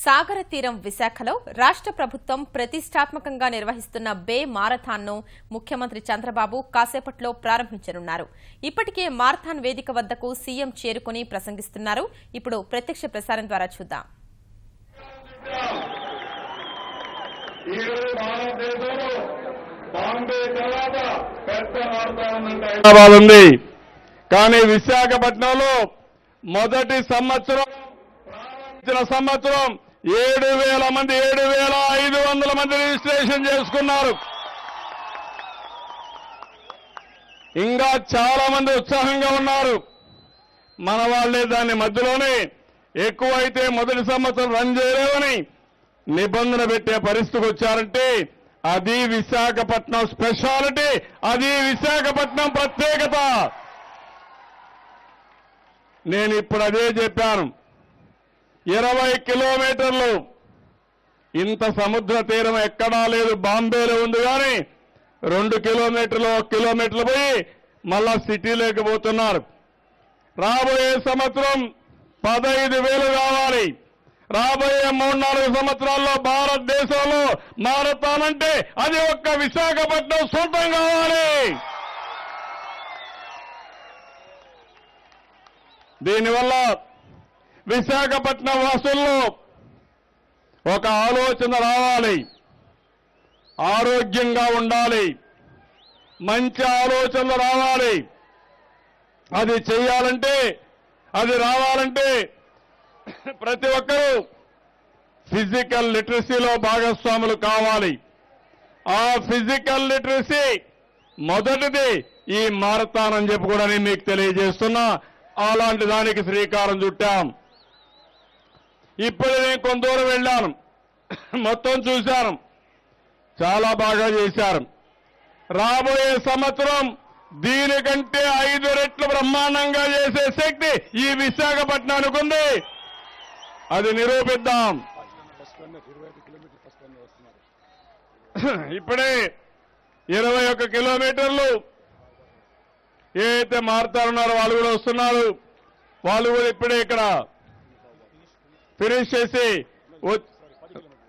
సాగర తీరం విశాఖలో రాష్ట్ర ప్రభుత్వం ప్రతిష్టాత్మకంగా నిర్వహిస్తున్న బే మారథాన్ను ముఖ్యమంత్రి చంద్రబాబు కాసేపట్లో ప్రారంభించనున్నారు. ఇప్పటికే మారథాన్ వేదిక వద్దకు సీఎం చేరుకుని ప్రసంగిస్తున్నారు. ఇప్పుడు ప్రత్యక్ష ప్రసారం ద్వారా చూద్దాం. కానీ విశాఖపట్నంలో మొదటి సంవత్సరం 7,000 మంది 7,500 మంది రిజిస్ట్రేషన్ చేసుకున్నారు. ఇంకా చాలా మంది ఉత్సాహంగా ఉన్నారు. మన వాళ్లే దాన్ని మధ్యలోనే ఎక్కువైతే మొదటి సంవత్సరం రన్ చేయలేవని నిబంధన పెట్టే పరిస్థితికి వచ్చారంటే అది విశాఖపట్నం స్పెషాలిటీ, అది విశాఖపట్నం ప్రత్యేకత. నేను ఇప్పుడు అదే చెప్పాను. 20 కిలోమీటర్లు, ఇంత సముద్ర తీరం ఎక్కడా లేదు. బాంబేలో ఉంది, కానీ 2 కిలోమీటర్లు 1 కిలోమీటర్లు పోయి మళ్ళా సిటీలోకి పోతున్నారు. రాబోయే సంవత్సరం 15,000 కావాలి. రాబోయే 3-4 సంవత్సరాల్లో భారతదేశంలో మారతానంటే అది ఒక్క విశాఖపట్నం సొంతం కావాలి. దీనివల్ల విశాఖపట్నం వాసుల్లో ఒక ఆలోచన రావాలి. ఆరోగ్యంగా ఉండాలి, మంచి ఆలోచనలు రావాలి. అది చేయాలంటే, అది రావాలంటే ప్రతి ఒక్కరూ ఫిజికల్ లిటరసీలో భాగస్వాములు కావాలి. ఆ ఫిజికల్ లిటరసీ మొదటిది ఈ మారథాన్ అని చెప్పి కూడా మీకు తెలియజేస్తున్నా. అలాంటి దానికి శ్రీకారం చుట్టాం. ఇప్పుడు నేను కొంత దూరం వెళ్ళాను, మొత్తం చూశాను, చాలా బాగా చేశారు. రాబోయే సంవత్సరం దీనికంటే 5 రెట్లు బ్రహ్మాండంగా చేసే శక్తి ఈ విశాఖపట్నానికి ఉంది. అది నిరూపిద్దాం. ఇప్పుడే 21 కిలోమీటర్లు ఏదైతే మారుతారున్నారో వాళ్ళు కూడా వస్తున్నారు. వాళ్ళు కూడా ఇప్పుడే ఇక్కడ ఫినిష్ చేసి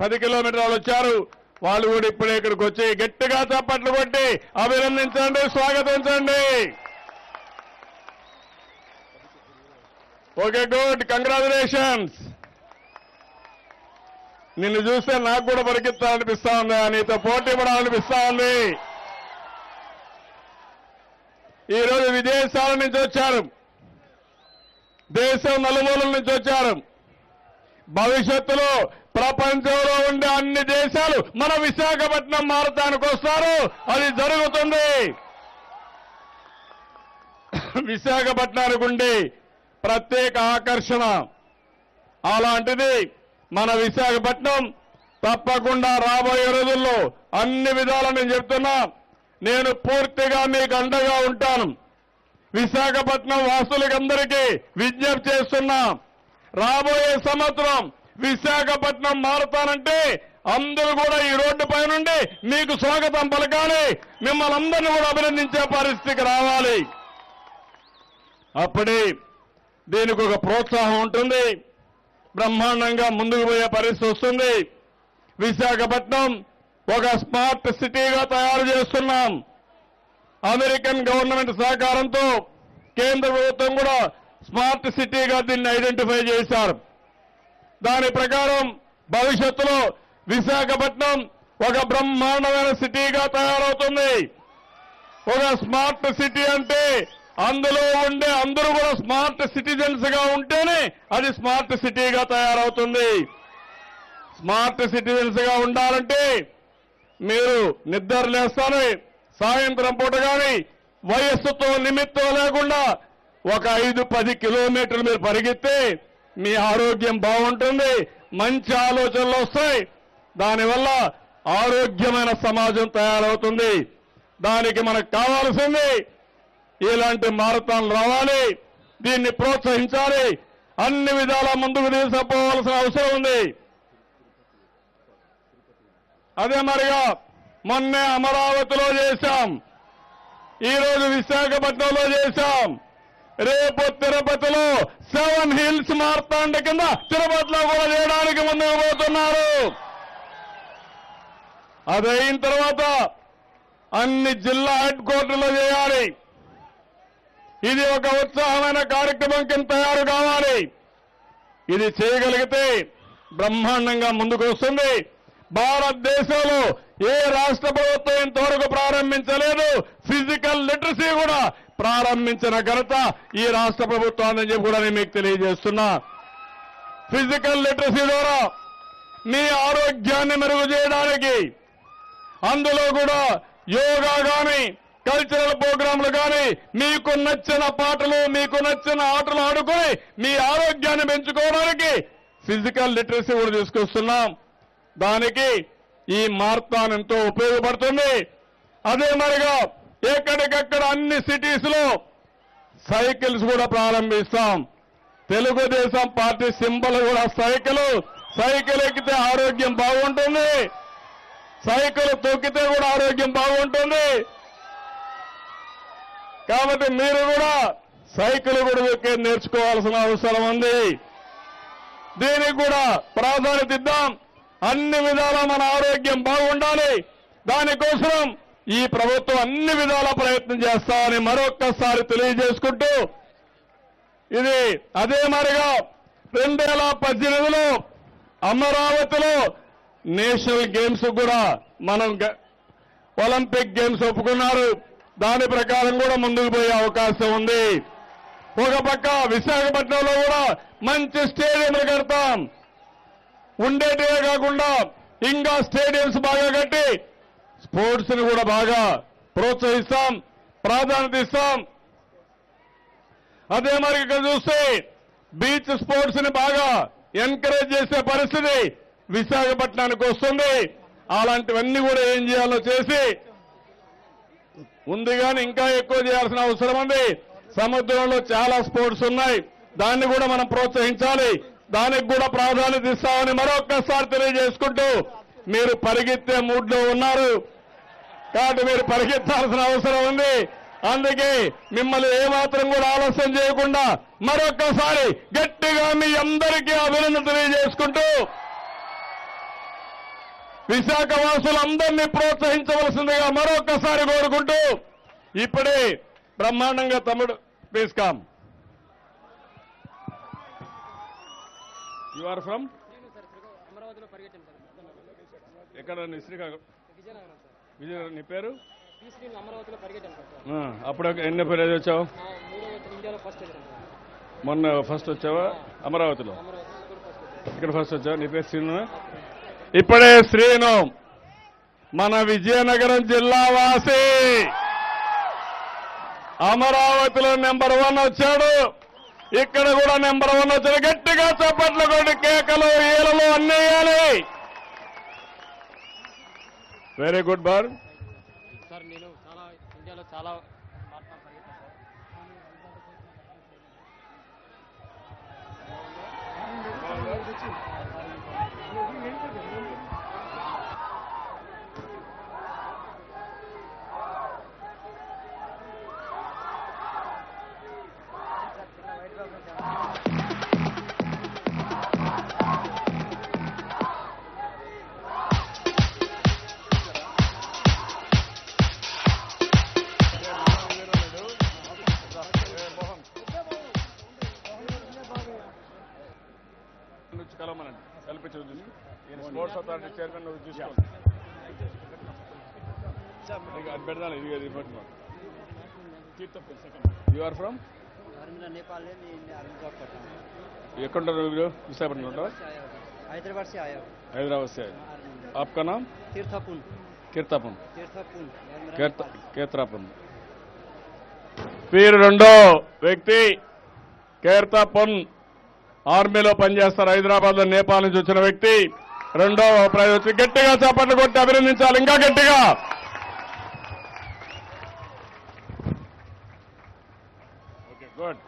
10 కిలోమీటర్లు వచ్చారు. వాళ్ళు కూడా ఇప్పుడే ఇక్కడికి వచ్చి గట్టిగా చప్పట్లు కొట్టి అభినందించండి, స్వాగతించండి. Okay, good, congratulations. నిన్ను చూస్తే నాకు కూడా పరిగెత్తాలనిపిస్తా ఉంది, నీతో పోటీ పడాలనిపిస్తా ఉంది. ఈరోజు విదేశాల నుంచి వచ్చారు, దేశం నలుమూలల నుంచి వచ్చారు. భవిష్యత్తులో ప్రపంచంలో ఉండే అన్ని దేశాలు మన విశాఖపట్నం మారథాన్కి వస్తారు. అది జరుగుతుంది. విశాఖపట్నానికి ఉండే ప్రత్యేక ఆకర్షణ అలాంటిది. మన విశాఖపట్నం తప్పకుండా రాబోయే రోజుల్లో అన్ని విధాలు నేను చెప్తున్నా, నేను పూర్తిగా మీకు అండగా ఉంటాను. విశాఖపట్నం వాసులకందరికీ విజ్ఞప్తి చేస్తున్నా, రాబోయే సంవత్సరం విశాఖపట్నం మారతానంటే అందరూ కూడా ఈ రోడ్డు పై నుండి మీకు స్వాగతం పలకాలి, మిమ్మల్ని అందరినీ కూడా అభినందించే పరిస్థితికి రావాలి. అప్పుడే దీనికి ఒక ప్రోత్సాహం ఉంటుంది, బ్రహ్మాండంగా ముందుకు పోయే పరిస్థితి వస్తుంది. విశాఖపట్నం ఒక స్మార్ట్ సిటీగా తయారు చేస్తున్నాం. అమెరికన్ గవర్నమెంట్ సహకారంతో కేంద్ర ప్రభుత్వం కూడా స్మార్ట్ సిటీగా దీన్ని ఐడెంటిఫై చేశారు. దాని ప్రకారం భవిష్యత్తులో విశాఖపట్నం ఒక బ్రహ్మాండమైన సిటీగా తయారవుతుంది. ఒక స్మార్ట్ సిటీ అంటే అందులో ఉండే అందరూ కూడా స్మార్ట్ సిటిజన్స్ గా ఉంటేనే అది స్మార్ట్ సిటీగా తయారవుతుంది. స్మార్ట్ సిటిజన్స్ గా ఉండాలంటే మీరు నిద్ర లేస్తానే సాయంత్రం పూట కానీ వయస్సుతో నిమిత్తం లేకుండా ఒక 5-10 కిలోమీటర్లు మీరు పరిగెత్తే మీ ఆరోగ్యం బాగుంటుంది, మంచి ఆలోచనలు వస్తాయి. దానివల్ల ఆరోగ్యమైన సమాజం తయారవుతుంది. దానికి మనకు కావాల్సింది ఇలాంటి మారథాన్లు రావాలి, దీన్ని ప్రోత్సహించాలి, అన్ని విధాలా ముందుకు తీసుకుపోవాల్సిన అవసరం ఉంది. అదే మరిగా మొన్నే అమరావతిలో చేశాం, ఈరోజు విశాఖపట్నంలో చేశాం. రేపు తిరుపతిలో 7 హిల్స్ మారథాన్ కింద తిరుపతిలో కూడా చేయడానికి ముందుకు పోతున్నారు. అది అయిన తర్వాత అన్ని జిల్లా హెడ్ క్వార్టర్లో చేయాలి. ఇది ఒక ఉత్సాహమైన కార్యక్రమం కింద తయారు కావాలి. ఇది చేయగలిగితే బ్రహ్మాండంగా ముందుకు వస్తుంది. భారతదేశంలో ఏ రాష్ట్ర ప్రభుత్వం ఇంతవరకు ప్రారంభించలేదు. ఫిజికల్ లిటరసీ కూడా ప్రారంభించిన ఘనత ఈ రాష్ట్ర ప్రభుత్వాన్ని చెప్పి కూడా నేను మీకు తెలియజేస్తున్నా. ఫిజికల్ లిటరసీ ద్వారా మీ ఆరోగ్యాన్ని మెరుగు చేయడానికి, అందులో కూడా యోగా కానీ కల్చరల్ ప్రోగ్రాంలు కానీ, మీకు నచ్చిన పాటలు, మీకు నచ్చిన ఆటలు ఆడుకొని మీ ఆరోగ్యాన్ని పెంచుకోవడానికి ఫిజికల్ లిటరసీ కూడా తీసుకొస్తున్నాం. దానికి ఈ మారథాన్ ఎంతో ఉపయోగపడుతుంది. అదే మరిగా ఎక్కడికక్కడ అన్ని సిటీస్ లో సైకిల్స్ కూడా ప్రారంభిస్తాం. తెలుగుదేశం పార్టీ సింబల్ కూడా సైకిల్ ఎక్కితే ఆరోగ్యం బాగుంటుంది, సైకిల్ తొక్కితే కూడా ఆరోగ్యం బాగుంటుంది. కాబట్టి మీరు కూడా సైకిల్ కూడా ఎక్కి నేర్చుకోవాల్సిన అవసరం ఉంది. దీనికి కూడా ప్రాధాన్యత ఇద్దాం. అన్ని విధాలా మన ఆరోగ్యం బాగుండాలి. దానికోసం ఈ ప్రభుత్వం అన్ని విధాల ప్రయత్నం చేస్తామని మరొక్కసారి తెలియజేసుకుంటూ, ఇది అదే మరిగా 2018లో అమరావతిలో నేషనల్ గేమ్స్ కూడా మనం ఒలింపిక్ గేమ్స్ ఒప్పుకున్నారు. దాని ప్రకారం కూడా ముందుకు పోయే అవకాశం ఉంది. ఒక పక్క విశాఖపట్నంలో కూడా మంచి స్టేడియంలు కడతాం. ఉండేటివే కాకుండా ఇంకా స్టేడియంస్ బాగా కట్టి స్పోర్ట్స్ ని కూడా బాగా ప్రోత్సహిస్తాం, ప్రాధాన్యత ఇస్తాం. అదే మరి ఇక్కడ చూస్తే బీచ్ స్పోర్ట్స్ ని బాగా ఎంకరేజ్ చేసే పరిస్థితి విశాఖపట్నానికి వస్తుంది. అలాంటివన్నీ కూడా ఏం చేయాలో చేసి ఉంది, కానీ ఇంకా ఎక్కువ చేయాల్సిన అవసరం ఉంది. సముద్రంలో చాలా స్పోర్ట్స్ ఉన్నాయి, దాన్ని కూడా మనం ప్రోత్సహించాలి. దానికి కూడా ప్రాధాన్యత ఇస్తామని మరొక్కసారి తెలియజేసుకుంటూ, మీరు పరిగెత్తే మూడ్లో ఉన్నారు కాబట్టి మీరు పరిగెత్తాల్సిన అవసరం ఉంది. అందుకే మిమ్మల్ని ఏమాత్రం కూడా ఆలస్యం చేయకుండా మరొక్కసారి గట్టిగా మీ అందరికీ అభినందన తెలియజేసుకుంటూ, విశాఖ వాసులందరినీ ప్రోత్సహించవలసిందిగా మరొక్కసారి కోరుకుంటూ, ఇప్పుడే బ్రహ్మాండంగా తమ్ముడు please come. You are from ఎక్కడ? శ్రీకాకుళం, విజయనగరం. నీ పేరు? అప్పుడు ఎన్ని పేరు వచ్చావు? మొన్న ఫస్ట్ వచ్చావా? అమరావతిలో ఇక్కడ ఫస్ట్ వచ్చావా? నీ పేరు శ్రీను? ఇప్పుడే శ్రీను మన విజయనగరం జిల్లా వాసి అమరావతిలో నెంబర్ 1 వచ్చాడు. ఇక్కడ కూడా నెంబర్ 1 వచ్చాడు. గట్టిగా చప్పట్లు కొట్టి కేకలు ఈలలు అన్నీ వేయాలి. Very good bar. సార్ నేను ఇండియాలో చాలా కల్పించదు. స్పోర్ట్స్ అథారిటీ చైర్మన్ చూసుకోండి. పెడతాను. ఇది యు ఆర్ ఫ్రమ్? ఎక్కడుంటారు మీరు? విశాఖపట్నం ఉంటారా? हैदराबाद से। आपका नाम? तीर्थापुन। कीर्तापुन। केत्रापुन। వీరు రెండో వ్యక్తి కేర్తాపున్ ఆర్మీలో పనిచేస్తారు. హైదరాబాద్ లో నేపాల్ నుంచి వచ్చిన వ్యక్తి. రెండో ప్రైజ్ వచ్చి గట్టిగా చప్పట్లు కొట్టి అభినందించాలి. ఇంకా గట్టిగా. Okay good.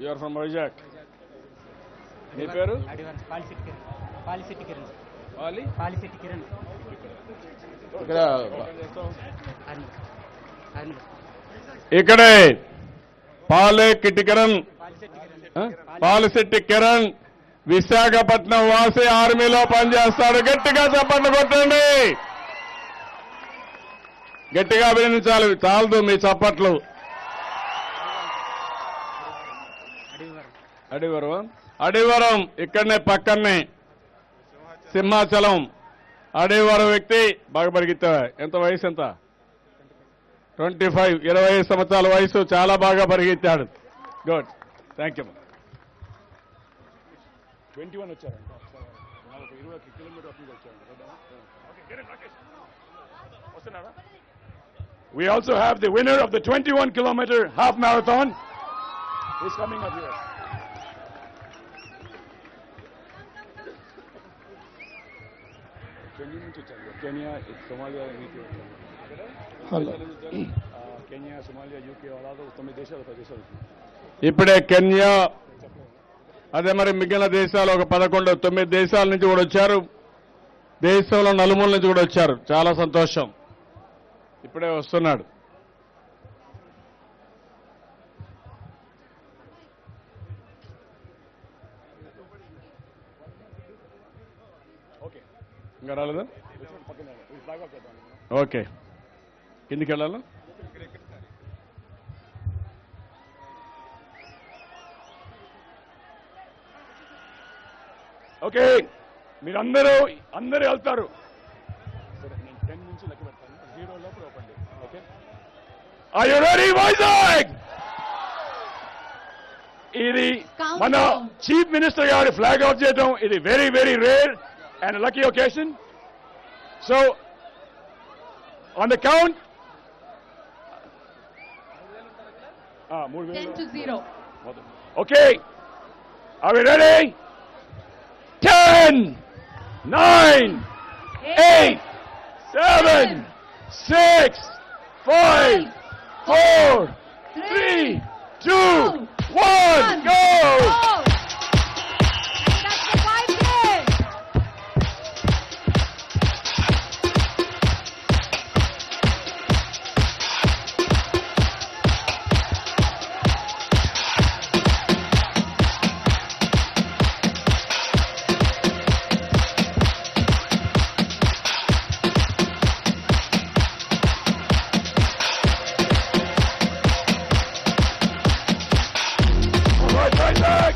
You are from Vizag. మీ పేరు? ఇక్కడే పాలే కిటికరన్ పాలశెట్టి కిరణ్ విశాఖపట్నం వాసి ఆర్మీలో పనిచేస్తాడు. గట్టిగా చప్పట్లు కొట్టండి. గట్టిగా అభినందించాలి. చాలదు మీ చప్పట్లు. అడివరం ఇక్కడనే పక్కనే సింహాచలం. అడివరం వ్యక్తి బాగా పరిగెత్తావా? ఎంత వయసు? ఎంత? 25, 25 సంవత్సరాల వయసు. చాలా బాగా పరిగెత్తాడు. Good, thank you. 21 వచ్చారు. 20 కిలోమీటర్లు వచ్చారు. We also have the winner of the 21-kilometer half marathon. He's coming up here. Kenya, Somalia, Hello. Kenya, Somalia, UK, అలాగే 9 దేశాలు 10 దేశాలు. ఇప్పుడే కెన్యా, అదే మరి మిగిలిన దేశాలు ఒక 11, 9 దేశాల నుంచి కూడా వచ్చారు. దేశంలో నలుమూల నుంచి కూడా వచ్చారు. చాలా సంతోషం. ఇప్పుడే వస్తున్నాడు. ఇంకా రాలేదా? ఓకే, కిందికి వెళ్ళాలా? ఓకే, మీరందరూ వెళ్తారు. Are you ready, Vizag? ఇది మన చీఫ్ మినిస్టర్ గారి ఫ్లాగ్ ఆఫ్ చేయడం ఇది very very rare and a lucky occasion. So, on the count, 10-0. Okay, are we ready? 10, 9, 8, 7, 6, 5, 4, 3, 2, 1, go! That's the 5K. All right, Isaac!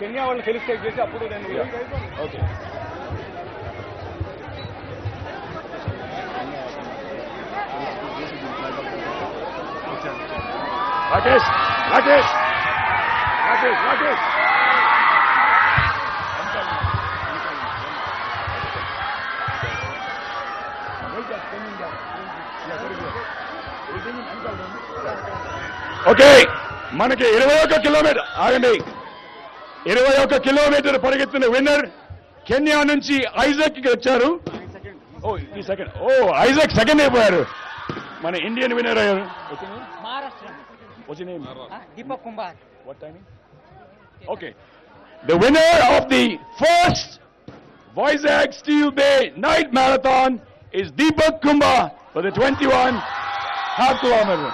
Kenya వాళ్ళు felicitate చేసి అప్పుడు నేను okay Rakesh Rakesh Rakesh Rakesh okay మనకి 21 కిలోమీటర్ ఆగండి 21 kilometre పరిగెత్తిన winner Kenya నుంచి Isaac కి వచ్చారు ఓ ఈ సెకండ్ ఐజాక్ సెకండ్ అయిపోయారు మన ఇండియన్ విన్నర్ అయ్యారు Deepak Kumbar. What timing? Okay. The winner of the first Vizag Steel Bay Night Marathon is Deepak Kumbar for the 21 half kilometer.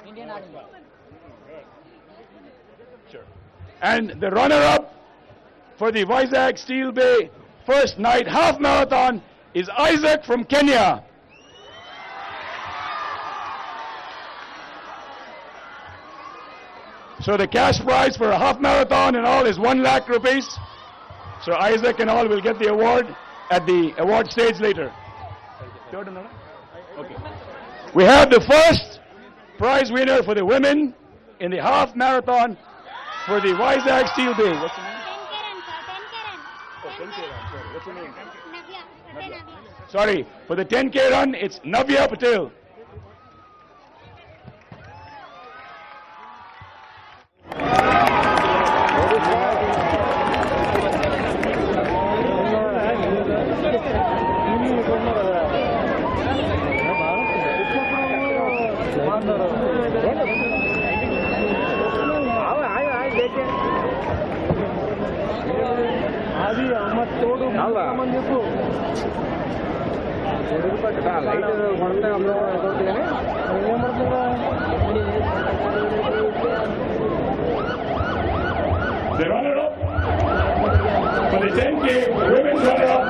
Indian Army. Sure. And the runner-up for the Vizag Steel Bay first night half marathon is Isaac from Kenya. So the cash prize for a half marathon and all is 1 lakh rupees. So Isaac and all will get the award at the award stage later. Third another? Okay. We have the first prize winner for the women in the half marathon for the Vizag Steel Bay. What's your name? Tenkaran, sir. Oh, 10K run. Sorry. Tenkaran. What's your name? Navya. Navya. Sorry. For the 10K run, it's Navya Patel. అది అమ్మ తోడు అని చెప్పు light పడితే అందరూ కానీ ఏం పడుతుందా The runner-up for the 10K women's runner-up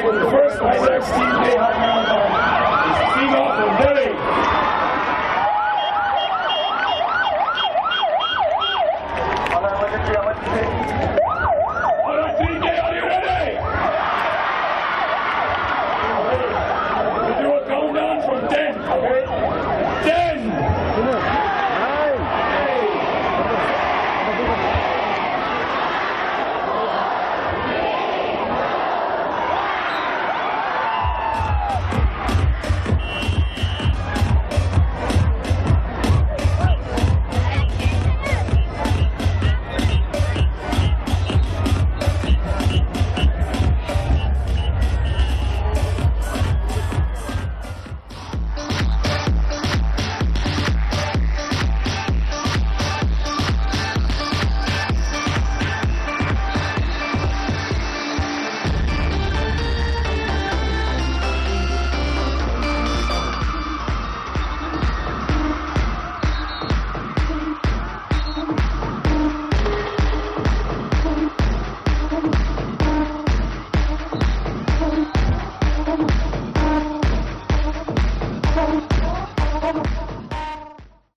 for the first Vizag Steel Bay half marathon